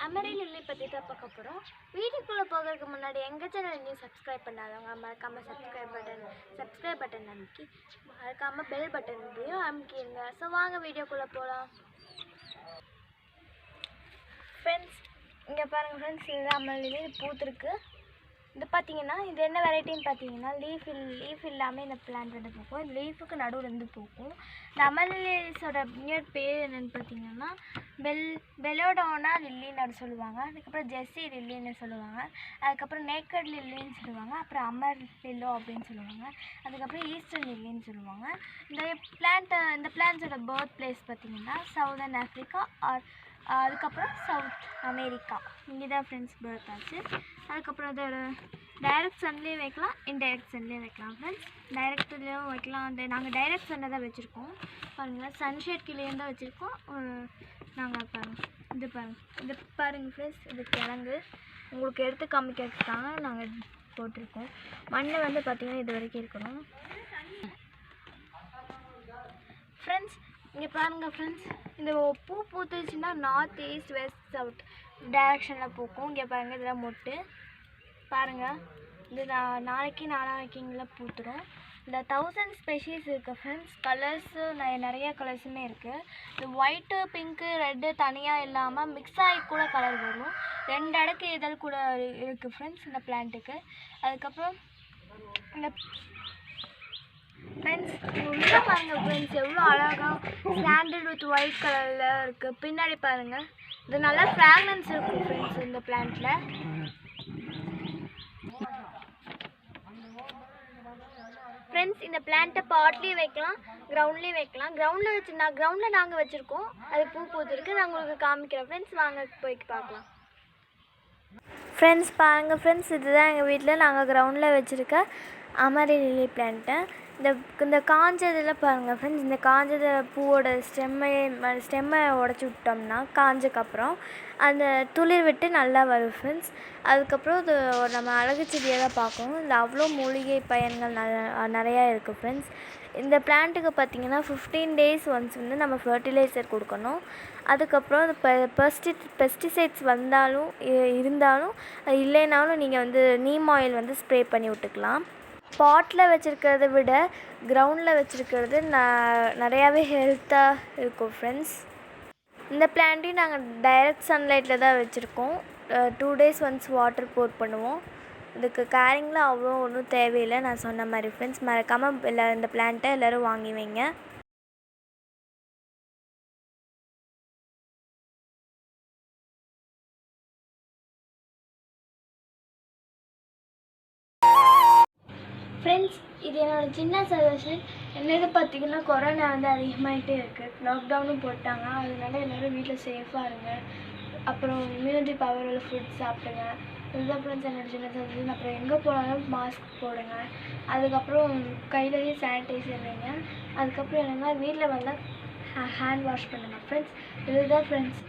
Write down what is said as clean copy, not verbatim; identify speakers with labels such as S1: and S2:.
S1: அமரி lily பற்றி தான் பார்க்க போகிறோம். வீட்டுக்குள்ளே போகிறதுக்கு முன்னாடி எங்கள் சேனல் இன்னும் சப்ஸ்கிரைப் பண்ணாதவங்க மறக்காமல் சப்ஸ்கிரைப் பட்டன் அமைக்கி மறக்காமல் பெல் பட்டனையும் அமைக்கிடுங்க. ஸோ வாங்க வீடியோக்குள்ளே போகலாம். ஃப்ரெண்ட்ஸ், இங்கே பாருங்கள் ஃப்ரெண்ட்ஸ், இதுதான் அமரி லில்லி. இது பூத்துருக்கு. இது பார்த்தீங்கன்னா இது என்ன வெரைட்டின்னு பார்த்தீங்கன்னா லீஃப் இல்லாமல் இந்த பிளான்ட் வந்து பூக்கும். இந்த லீஃபுக்கு நடுவில் இருந்து பூக்கும். இந்த அமரி லில்லிஸோட இன்னொரு பேர் என்னென்னு பார்த்தீங்கன்னா பெலோடோனா லில்லின்னு சொல்லுவாங்க. அதுக்கப்புறம் ஜெஸ்ஸி லில்லின்னு சொல்லுவாங்க. அதுக்கப்புறம் நேக்கட் லில்லின்னு சொல்லுவாங்க. அப்புறம் அமர் லில்லோ அப்படின்னு சொல்லுவாங்க. அதுக்கப்புறம் ஈஸ்டர்ன் லில்லின்னு சொல்லுவாங்க. இந்த பிளான்ட்ஸோட பர்த் பிளேஸ் பார்த்தீங்கன்னா சவுதர்ன் ஆஃப்ரிக்கா அதுக்கப்புறம் சவுத் அமெரிக்கா. இங்கே தான் ஃப்ரெண்ட்ஸ் பர்த் ஆச்சு. அதுக்கப்புறம் அதோட டைரக்ட் சன்லேயும் வைக்கலாம், இன்டைரக்ட் சன்லேயும் வைக்கலாம். ஃப்ரெண்ட்ஸ், டைரக்ட்லேயும் வைக்கலாம். நாங்கள் டைரக்ட் சன்னை தான் வச்சுருக்கோம். பாருங்கள், சன்ஷேட் கீழேயும் தான் வச்சுருக்கோம். நாங்கள் பாருங்கள் இது பாருங்கள் ஃப்ரெண்ட்ஸ், இது கிழங்கு உங்களுக்கு எடுத்து காமிக்கிறதுக்காக நாங்கள் போட்டிருக்கோம். மண் வந்து பார்த்திங்கன்னா இது வரைக்கும் இருக்கணும். ஃப்ரெண்ட்ஸ், இங்கே பாருங்கள் ஃப்ரெண்ட்ஸ், இந்த பூ பூத்துச்சுன்னா நார்த் ஈஸ்ட் வெஸ்ட் சவுத் டைரக்ஷனில் பூக்கும். இங்கே பாருங்கள், இதெல்லாம் மொட்டு பாருங்கள். இது நாளைக்குங்கள பூத்துரும். இந்த 1000 ஸ்பெஷீஸ் இருக்குது ஃப்ரெண்ட்ஸ். கலர்ஸு நிறைய கலர்ஸுமே இருக்குது. இந்த ஒயிட்டு பிங்க்கு ரெட்டு தனியாக இல்லாமல் மிக்ஸ் ஆகி கூட கலர் வரும். 2 அடுக்கு இதழ் கூட இருக்குது ஃப்ரெண்ட்ஸ் இந்த பிளான்ட்டுக்கு. அதுக்கப்புறம் இந்த ஃப்ரெண்ட்ஸ், உள்ளே பாருங்கள் ஃப்ரெண்ட்ஸ், எவ்வளோ அழகாக சாண்டில் வித் ஒயிட் கலரில் இருக்குது. பின்னாடி பாருங்கள், இது நல்லா ஃப்ராக்ரன்ஸ் இருக்கும் ஃப்ரெண்ட்ஸ் இந்த பிளான்ட்டில். ஃப்ரெண்ட்ஸ், இந்த பிளான்ட்டை பாட்லேயும் வைக்கலாம், கிரவுண்ட்லேயும் வைக்கலாம். கிரவுண்டில் நாங்கள் வச்சுருக்கோம். அது பூ பூத்துருக்கு. நான் உங்களுக்கு காமிக்கிறேன் ஃப்ரெண்ட்ஸ். வாங்க போய் பார்க்கலாம். ஃப்ரெண்ட்ஸ் பாருங்கள் ஃப்ரெண்ட்ஸ், இதுதான் எங்கள் வீட்டில் நாங்கள் கிரவுண்டில் வச்சுருக்க அமரி லில்லி பிளான்ட்டை. இந்த காஞ்சதில் பாருங்கள் ஃப்ரெண்ட்ஸ், இந்த காஞ்சத பூவோட ஸ்டெம்மை உடச்சி விட்டோம்னா காஞ்சக்கப்புறம் அந்த துளிர் விட்டு நல்லா வரும் ஃப்ரெண்ட்ஸ். அதுக்கப்புறம் இது நம்ம அழகு செடியை தான் பார்க்கணும். இந்த அவ்வளோ மூலிகை பயன்கள் நிறையா இருக்குது ஃப்ரெண்ட்ஸ். இந்த பிளான்ட்டுக்கு பார்த்திங்கன்னா 15 days ஒன்ஸ் வந்து நம்ம ஃபர்டிலைசர் கொடுக்கணும். அதுக்கப்புறம் பெஸ்டிசைட்ஸ் இருந்தாலும் இல்லைனாலும் நீங்கள் வந்து நீம் ஆயில் வந்து ஸ்ப்ரே பண்ணி விட்டுக்கலாம். பாட்டில் வச்சுருக்கிறத விட கிரவுண்டில் வச்சுருக்கிறது நிறையாவே ஹெல்த்தாக இருக்கும் ஃப்ரெண்ட்ஸ். இந்த பிளான்ட்டையும் நாங்கள் டைரக்ட் சன்லைட்டில் தான் வச்சுருக்கோம். 2 days ஒன்ஸ் வாட்டர் போர் பண்ணுவோம். இதுக்கு கேரிங்லாம் அவ்வளோ ஒன்றும் தேவையில்லை. நான் சொன்ன மாதிரி ஃப்ரெண்ட்ஸ், மறக்காமல் இந்த பிளான்ட்டை எல்லோரும் வாங்கி வைங்க. ஃப்ரெண்ட்ஸ், இது என்னோடய சின்ன சஜஷன். என்னது பார்த்திங்கன்னா கொரோனா வந்து அதிகமாகிட்டே இருக்குது. லாக்டவுனும் போட்டாங்க. அதனால எல்லோரும் வீட்டில் சேஃபாக இருங்க. அப்புறம் இம்யூனிட்டி பவர் உள்ள ஃபுட் சாப்பிடுங்க. இதுதான் ஃப்ரெண்ட்ஸ் என்னோடய சின்ன சஜஷன். அப்புறம் எங்கே போனாலும் மாஸ்க் போடுங்க. அதுக்கப்புறம் கையிலேயே சானிடைசர் வைங்க. அதுக்கப்புறம் என்னென்னா வீட்டில் வந்தால் ஹேண்ட் வாஷ் பண்ணுங்கள் ஃப்ரெண்ட்ஸ். இதுதான் ஃப்ரெண்ட்ஸ்